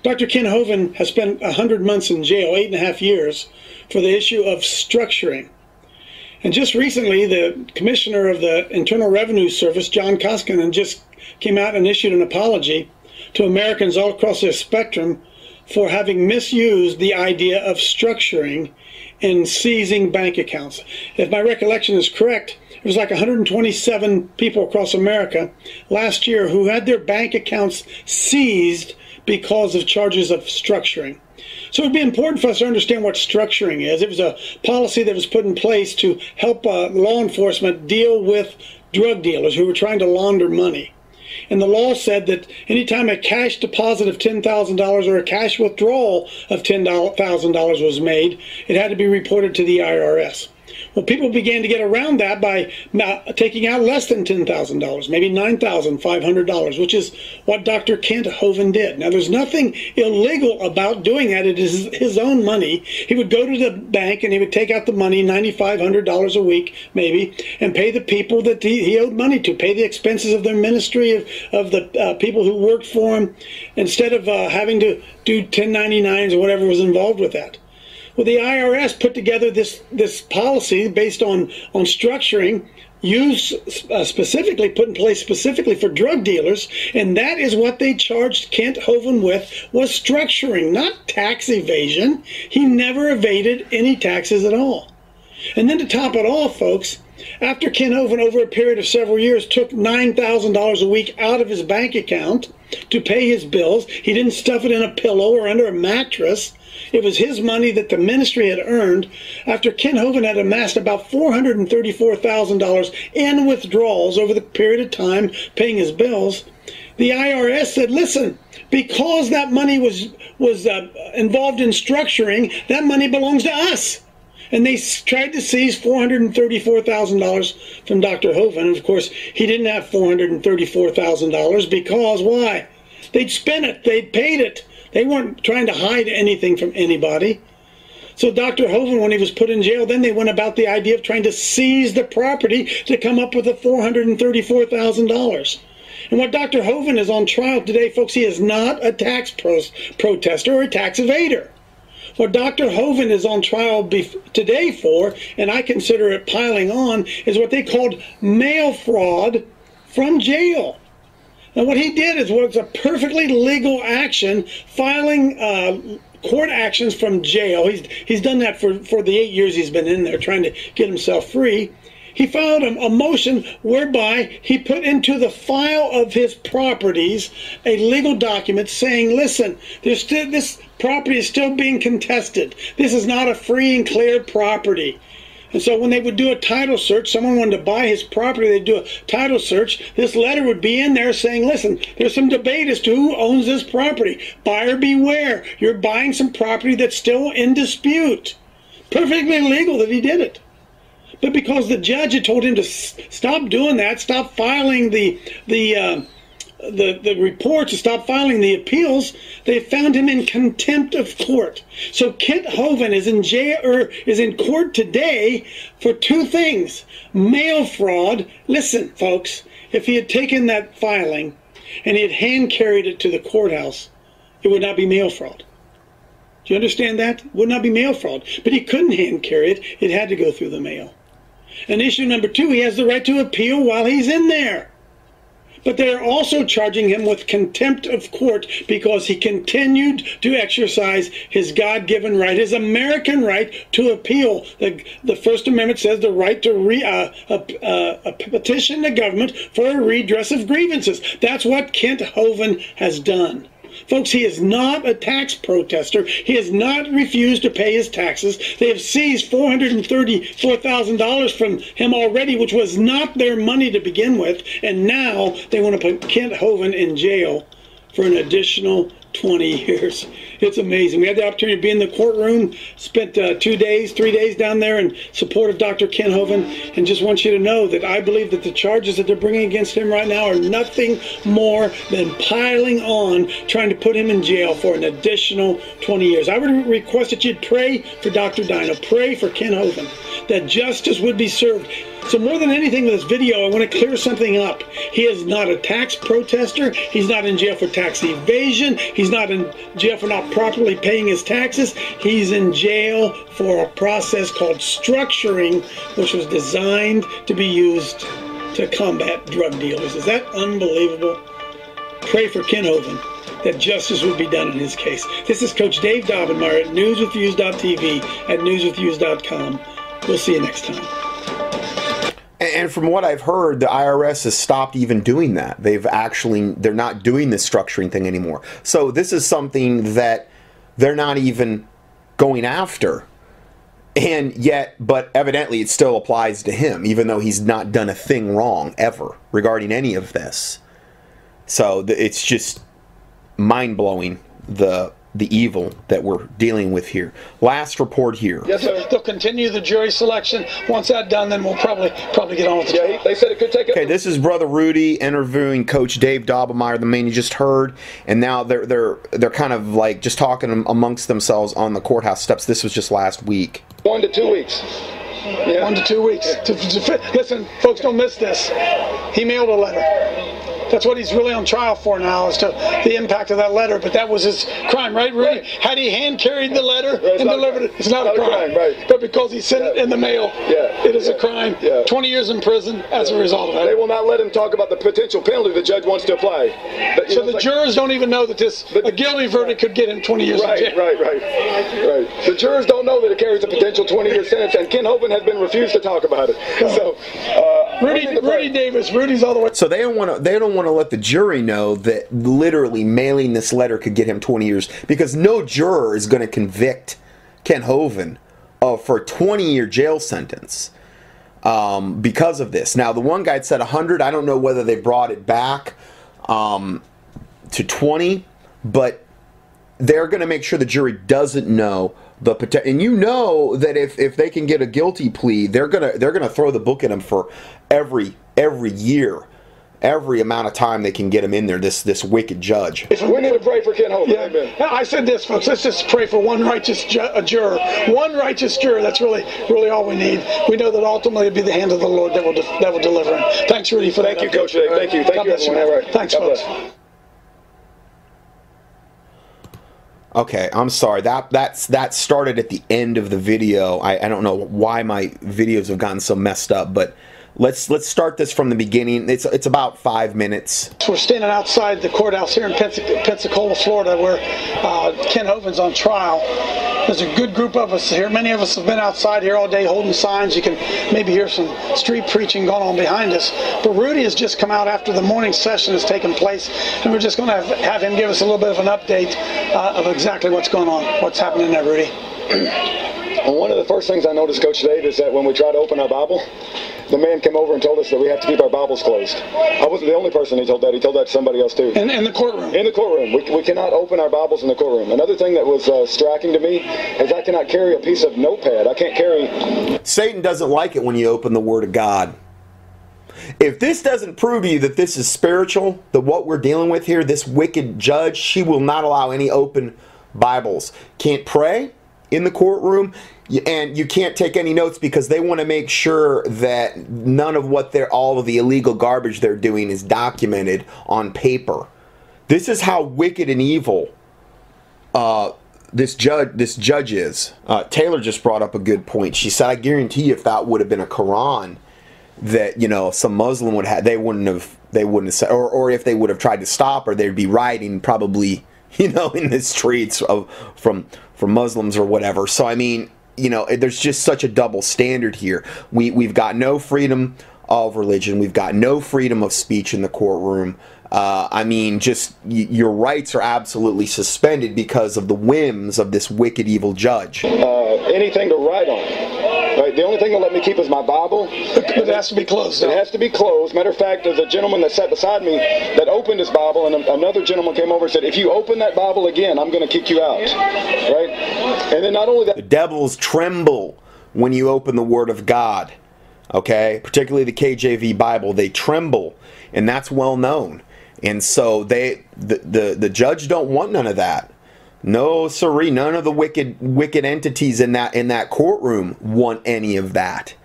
Dr. Ken Hovind has spent 100 months in jail, 8.5 years, for the issue of structuring. And just recently, the Commissioner of the Internal Revenue Service, John Koskinen, just came out and issued an apology to Americans all across the spectrum for having misused the idea of structuring in seizing bank accounts. If my recollection is correct, it was like 127 people across America last year who had their bank accounts seized because of charges of structuring. So it would be important for us to understand what structuring is. It was a policy that was put in place to help law enforcement deal with drug dealers who were trying to launder money. And the law said that anytime a cash deposit of $10,000 or a cash withdrawal of $10,000 was made, it had to be reported to the IRS. Well, people began to get around that by taking out less than $10,000, maybe $9,500, which is what Dr. Ken Hovind did. Now, there's nothing illegal about doing that. It is his own money. He would go to the bank and he would take out the money, $9,500 a week, maybe, and pay the people that he owed money to, pay the expenses of their ministry, of the people who worked for him, instead of having to do 1099s or whatever was involved with that. Well, the IRS put together this policy based on structuring, put in place specifically for drug dealers, and that is what they charged Ken Hovind with, was structuring, not tax evasion. He never evaded any taxes at all. And then to top it all, folks, after Ken Hovind, over a period of several years, took $9,000 a week out of his bank account to pay his bills, he didn't stuff it in a pillow or under a mattress. It was his money that the ministry had earned. After Ken Hovind had amassed about $434,000 in withdrawals over the period of time paying his bills, the IRS said, listen, because that money was involved in structuring, that money belongs to us. And they tried to seize $434,000 from Dr. Hovind. And of course, he didn't have $434,000 because why? They'd spent it. They'd paid it. They weren't trying to hide anything from anybody. So Dr. Hovind, when he was put in jail, then they went about the idea of trying to seize the property to come up with the $434,000. And what Dr. Hovind is on trial today, folks, he is not a tax protester or a tax evader. What Dr. Hovind is on trial today for, and I consider it piling on, is what they called mail fraud from jail. Now, what he did was a perfectly legal action, filing court actions from jail. He's done that for the 8 years he's been in there, trying to get himself free. He filed a motion whereby he put into the file of his properties a legal document saying, listen, this property is still being contested. This is not a free and clear property. And so when they would do a title search, someone wanted to buy his property, they'd do a title search. This letter would be in there saying, listen, there's some debate as to who owns this property. Buyer beware. You're buying some property that's still in dispute. Perfectly legal that he did it. But because the judge had told him to stop doing that, stop filing the reports, to stop filing the appeals, they found him in contempt of court. So Kent Hovind is in jail, or is in court today for two things: mail fraud. Listen, folks, if he had taken that filing and he had hand carried it to the courthouse, it would not be mail fraud. Do you understand that? It would not be mail fraud. But he couldn't hand carry it. It had to go through the mail. And issue number two, he has the right to appeal while he's in there. But they're also charging him with contempt of court because he continued to exercise his God-given right, his American right to appeal. The First Amendment says the right to petition the government for a redress of grievances. That's what Kent Hovind has done. Folks, he is not a tax protester. He has not refused to pay his taxes. They have seized $434,000 from him already, which was not their money to begin with. And now they want to put Kent Hovind in jail for an additional 20 years. It's amazing. We had the opportunity to be in the courtroom, spent 3 days down there in support of Dr. Kent Hovind, and just want you to know that I believe that the charges that they're bringing against him right now are nothing more than piling on, trying to put him in jail for an additional 20 years. I would request that you'd pray for Dr. Dino, pray for Kent Hovind, that justice would be served. So more than anything with this video, I want to clear something up. He is not a tax protester. He's not in jail for tax evasion. He's not in jail for not properly paying his taxes. He's in jail for a process called structuring, which was designed to be used to combat drug dealers. Is that unbelievable? Pray for Kent Hovind that justice would be done in his case. This is Coach Dave Daubenmire at newswithviews.tv, at newswithviews.com. We'll see you next time. And from what I've heard, the IRS has stopped even doing that. They're not doing this structuring thing anymore. So this is something that they're not even going after. And yet, but evidently it still applies to him, even though he's not done a thing wrong ever regarding any of this. So it's just mind-blowing, the evil that we're dealing with here. Last report here. Yes, sir. They'll continue the jury selection. Once that's done, then we'll probably get on with the trial. They said it could take Okay, this is Brother Rudy interviewing Coach Dave Daubenmire, the man you just heard, and now they're kind of like just talking amongst themselves on the courthouse steps. This was just last week. 1 to 2 weeks. Yeah. 1 to 2 weeks. Listen, folks, don't miss this. He mailed a letter. That's what he's really on trial for now, as to the impact of that letter. But that was his crime, right, Rudy? Right. Had he hand carried the letter and delivered it, it's not a crime. Right. But because he sent it in the mail, it is a crime. 20 years in prison as a result of it. They will not let him talk about the potential penalty the judge wants to apply. But, so the jurors don't even know that a guilty verdict could get him 20 years in jail. Right. The jurors don't know that it carries a potential 20-year sentence, and Kent Hovind has been refused to talk about it. So, Rudy Davis, Rudy's all the way. So they don't want to let the jury know that literally mailing this letter could get him 20 years, because no juror is going to convict Kent Hovind for a 20-year jail sentence because of this. Now, the one guy said 100. I don't know whether they brought it back to 20, but they're going to make sure the jury doesn't know the potential. And you know that if they can get a guilty plea, they're gonna throw the book at him for every year. Every amount of time they can get him in there, this wicked judge. We need to pray for Kent Hovind. Yeah. Amen. I said this, folks. Let's just pray for one righteous juror. One righteous juror. That's really all we need. We know that ultimately it'll be the hand of the Lord that will deliver him. Thanks, Rudy, for that. Thank you, Coach Dave. Thank you. God bless you, man. Thanks, folks. Okay, I'm sorry. That started at the end of the video. I don't know why my videos have gotten so messed up, but let's start this from the beginning. It's about 5 minutes. We're standing outside the courthouse here in Pensacola, Florida, where Kent Hovind's on trial. There's a good group of us here. Many of us have been outside here all day holding signs. You can maybe hear some street preaching going on behind us. But Rudy has just come out after the morning session has taken place, and we're just going to have him give us a little bit of an update of exactly what's going on, what's happening there, Rudy. And one of the first things I noticed, Coach Dave, is that when we try to open our Bible, the man came over and told us that we have to keep our Bibles closed. I wasn't the only person he told that. He told that to somebody else too. In the courtroom? In the courtroom. We cannot open our Bibles in the courtroom. Another thing that was striking to me is I cannot carry a piece of notepad. I can't carry... Satan doesn't like it when you open the Word of God. If this doesn't prove to you that this is spiritual, that what we're dealing with here, this wicked judge, she will not allow any open Bibles. Can't pray in the courtroom, and you can't take any notes because they want to make sure that none of what all of the illegal garbage they're doing is documented on paper. This is how wicked and evil this judge is. Taylor just brought up a good point. She said, I guarantee you if that would have been a Quran that, you know, some Muslim would have, they wouldn't have said, or if they would have tried to stop her, they'd be rioting probably, you know, in the streets from Muslims or whatever. So I mean, you know, there's just such a double standard here. We've got no freedom of religion. We've got no freedom of speech in the courtroom. I mean, just your rights are absolutely suspended because of the whims of this wicked, evil judge. Anything to write on. Right, the only thing they'll let me keep is my Bible. It has to be closed. It has to be closed. Matter of fact, there's a gentleman that sat beside me that opened his Bible, and another gentleman came over and said, if you open that Bible again, I'm going to kick you out. Right? And then not only that... The devils tremble when you open the Word of God. Okay? Particularly the KJV Bible. They tremble, and that's well known. And so the judge don't want none of that. No, sirree, none of the wicked entities in that courtroom want any of that.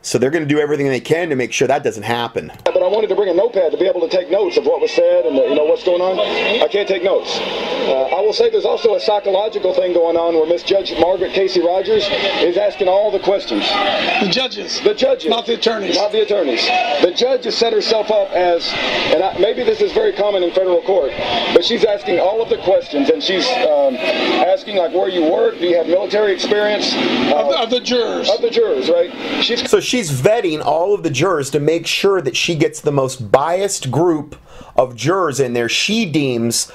So they're going to do everything they can to make sure that doesn't happen. But I wanted to bring a notepad to be able to take notes of what was said and you know what's going on. I can't take notes. I will say there's also a psychological thing going on where Miss Judge Margaret Casey Rogers is asking all the questions. The judges. The judges. Not the attorneys. Not the attorneys. The judge has set herself up as, and maybe this is very common in federal court, but she's asking all of the questions, and she's asking like where you work, do you have military experience? Of the jurars. Of the jurors, right? So she's vetting all of the jurors to make sure that she gets the most biased group of jurors in there she deems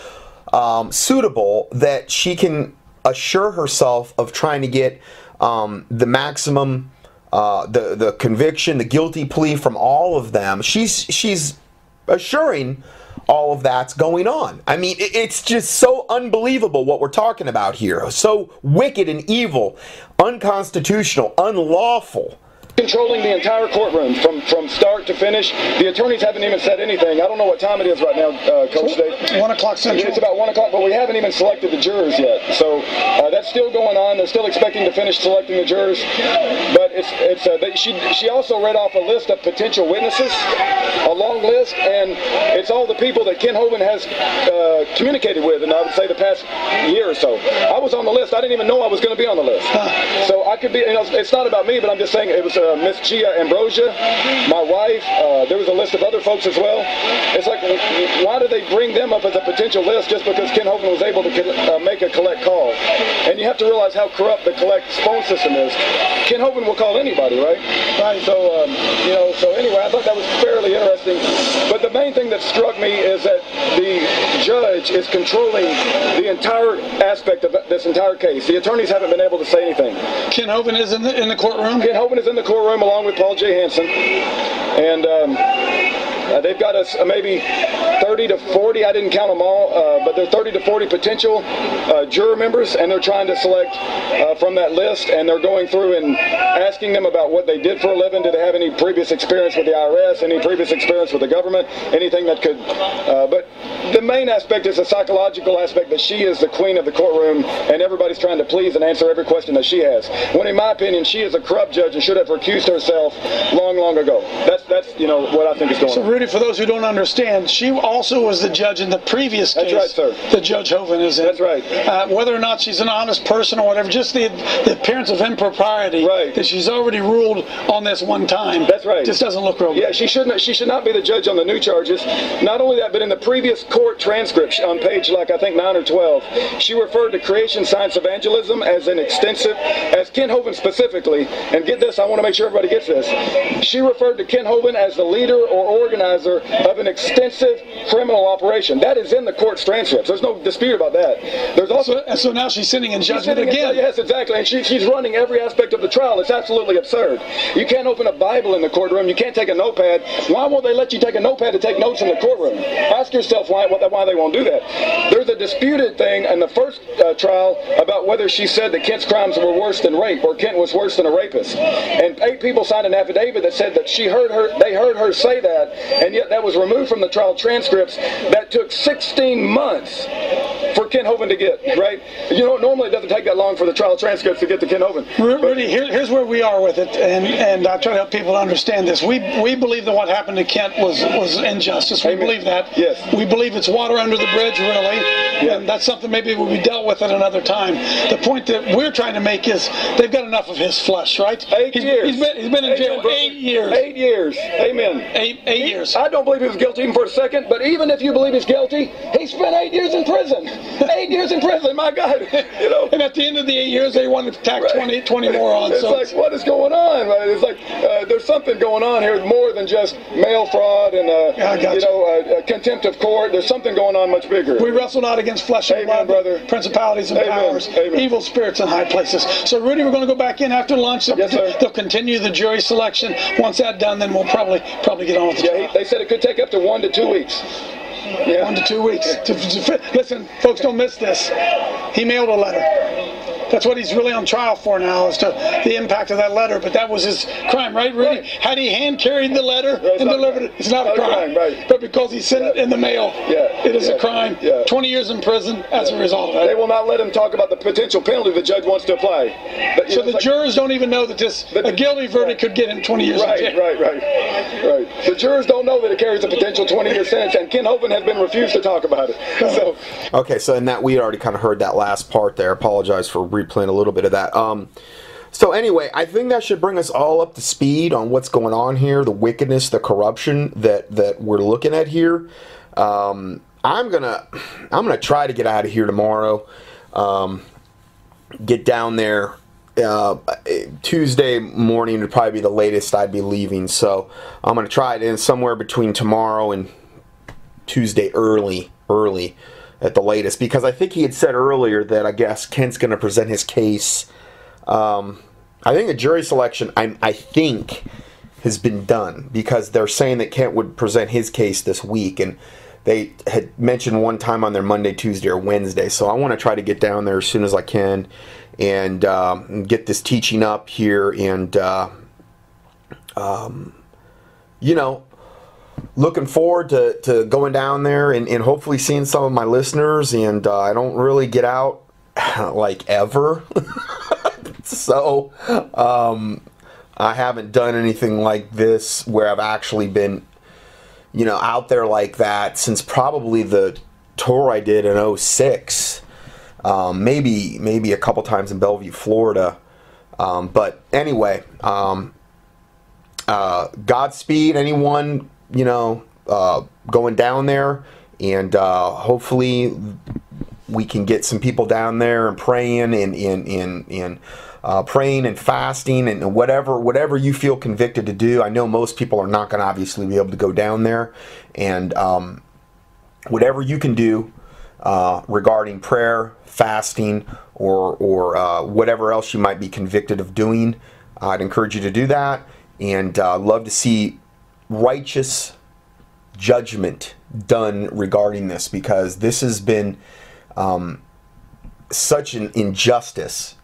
suitable, that she can assure herself of trying to get the maximum, the conviction, the guilty plea from all of them. She's assuring all of that's going on. I mean, it's just so unbelievable what we're talking about here. So wicked and evil, unconstitutional, unlawful. Controlling the entire courtroom from start to finish. The attorneys haven't even said anything. I don't know what time it is right now, Coach Dave. 1 o'clock Central. It's about 1 o'clock, but we haven't even selected the jurors yet. So that's still going on. They're still expecting to finish selecting the jurors. But she also read off a list of potential witnesses, a long list, and it's all the people that Ken Hovind has communicated with, and I would say the past year or so. I was on the list. I didn't even know I was going to be on the list. So I could be. You know, it's not about me, but I'm just saying it was. Miss Gia Ambrosia, my wife, there was a list of other folks as well. It's like, why do they bring them up as a potential list just because Ken Hovind was able to make a collect call? And you have to realize how corrupt the collect phone system is. Ken Hovind will call anybody, right? Right. So, you know, so anyway, I thought that was fairly interesting. But the main thing that struck me is that the judge is controlling the entire aspect of this entire case. The attorneys haven't been able to say anything. Ken Hovind is in the courtroom? Ken Hovind is in the courtroom along with Paul J. Hansen, and they've got us maybe 30 to 40, I didn't count them all, but they're 30 to 40 potential juror members, and they're trying to select from that list, and they're going through and asking them about what they did for a living. Do they have any previous experience with the IRS, any previous experience with the government, anything that could, but the main aspect is the psychological aspect that she is the queen of the courtroom, and everybody's trying to please and answer every question that she has. When in my opinion, she is a corrupt judge and should have recused herself long ago. That's you know what I think is going on. So Rudy, for those who don't understand, she also was the judge in the previous case. That's right, sir. The Judge Hovind is in. That's right. Whether or not she's an honest person or whatever, just the appearance of impropriety that she's already ruled on this one time. That's right. Just doesn't look real good. Yeah, she should not be the judge on the new charges. Not only that, but in the previous court transcript on page I think 9 or 12, she referred to creation science evangelism as an extensive, as Ken Hovind specifically, and get this, I want to make sure everybody gets this. She referred to Ken Hovind as the leader or organizer of an extensive criminal operation. That is in the court's transcripts. There's no dispute about that. There's also so now she's sitting in judgment again. Yes, exactly. And she's running every aspect of the trial. It's absolutely absurd. You can't open a Bible in the courtroom. You can't take a notepad. Why won't they let you take a notepad to take notes in the courtroom? Ask yourself why they won't do that. There's a disputed thing in the first trial about whether she said that Kent's crimes were worse than rape, or Kent was worse than a rapist. And 8 people signed an affidavit that said that they heard her say that, and yet that was removed from the trial transcripts. That took 16 months for Ken Hovind to get, right? You know, normally it doesn't take that long for the trial transcripts to get to Ken Hovind. Rudy, here's where we are with it, and I try to help people to understand this. We believe that what happened to Kent was injustice. We believe that. Yes. We believe it's water under the bridge, really. Yeah. And that's something maybe will be dealt with at another time. The point that we're trying to make is they've got enough of his flesh, right? 8 years. He's been in jail 8 years. 8 years. Amen. Eight years. I don't believe he was guilty even for a second, but even if you believe he's guilty, he spent 8 years in prison. 8 years in prison, my God. You know. And at the end of the 8 years, they wanted to tack 20 more on. It's like, what is going on? Right? It's like there's something going on here more than just mail fraud and contempt of court. There's something going on much bigger. We wrestle not against flesh and blood, brother. Principalities and powers, evil spirits in high places. So, Rudy, we're going to go back in after lunch. Yes, sir. They'll continue the jury selection. Once that's done, then we'll probably get on with the trial. They said it could take up to 1 to 2 weeks. Yeah. 1 to 2 weeks. Listen, folks, don't miss this. He mailed a letter. That's what he's really on trial for now, is to the impact of that letter. But that was his crime, right, Rudy? Right. Had he hand carried the letter and delivered it, it's not a crime. Right. But because he sent it in the mail, it is a crime. 20 years in prison as a result of that. They will not let him talk about the potential penalty the judge wants to apply. But, so the jurors don't even know that a guilty verdict could get him 20 years in jail. Right. The jurors don't know that it carries a potential 20-year sentence, and Ken Hovind has been refused to talk about it. So in that, we already kind of heard that last part there. Apologize for replaying a little bit of that. So anyway, I think that should bring us all up to speed on what's going on here, the wickedness, the corruption that we're looking at here. I'm gonna try to get out of here tomorrow. Get down there Tuesday morning would probably be the latest I'd be leaving. So I'm gonna try it in somewhere between tomorrow and Tuesday early at the latest, because I think he had said earlier that I guess Kent's going to present his case. I think the jury selection, I think, has been done, because they're saying that Kent would present his case this week, and they had mentioned one time on their Monday, Tuesday, or Wednesday. So I want to try to get down there as soon as I can and get this teaching up here, and looking forward to going down there and hopefully seeing some of my listeners. And I don't really get out like ever. So I haven't done anything like this where I've actually been, out there like that since probably the tour I did in 06. Maybe a couple times in Bellevue, Florida. But anyway, Godspeed anyone going down there, and hopefully we can get some people down there and praying and praying and fasting and whatever you feel convicted to do. I know most people are not going to obviously be able to go down there, and whatever you can do regarding prayer, fasting, or whatever else you might be convicted of doing, I'd encourage you to do that, and love to see righteous judgment done regarding this, because this has been such an injustice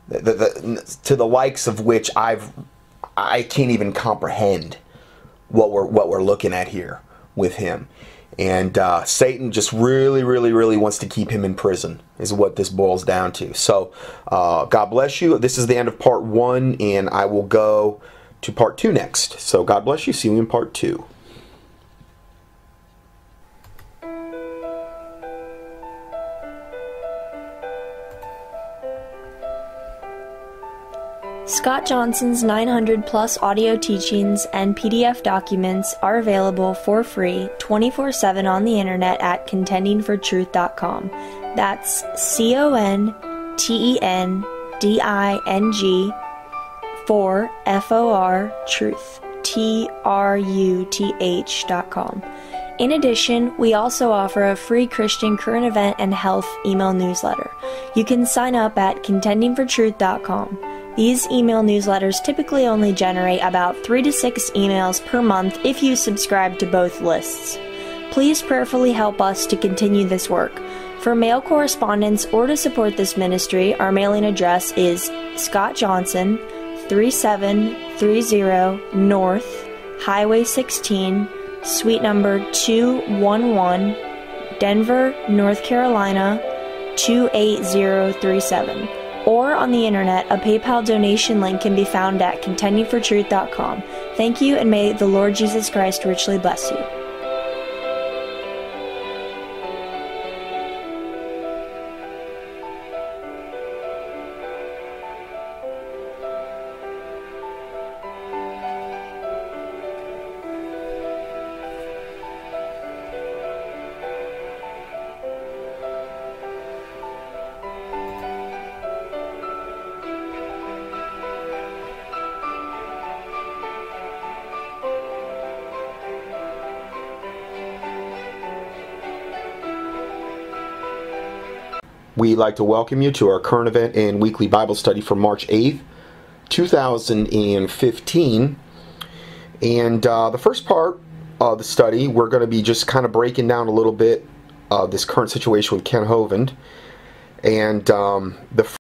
to the likes of which I can't even comprehend what we're looking at here with him. And Satan just really wants to keep him in prison, is what this boils down to. So God bless you. This is the end of part 1, and I will go to part 2 next. So God bless you. See you in part 2. Scott Johnson's 900-plus audio teachings and PDF documents are available for free 24/7 on the internet at contendingfortruth.com. That's CONTENDING for FOR truth, TRUTH.com. In addition, we also offer a free Christian current event and health email newsletter. You can sign up at contendingfortruth.com. These email newsletters typically only generate about 3 to 6 emails per month if you subscribe to both lists. Please prayerfully help us to continue this work. For mail correspondence or to support this ministry, our mailing address is Scott Johnson, 3730 North, Highway 16, Suite number 211, Denver, North Carolina, 28037. Or on the internet, a PayPal donation link can be found at contendingfortruth.com. Thank you, and may the Lord Jesus Christ richly bless you. We'd like to welcome you to our current event and weekly Bible study for March 8th, 2015. And the first part of the study, we're going to be just kind of breaking down a little bit of this current situation with Ken Hovind. And the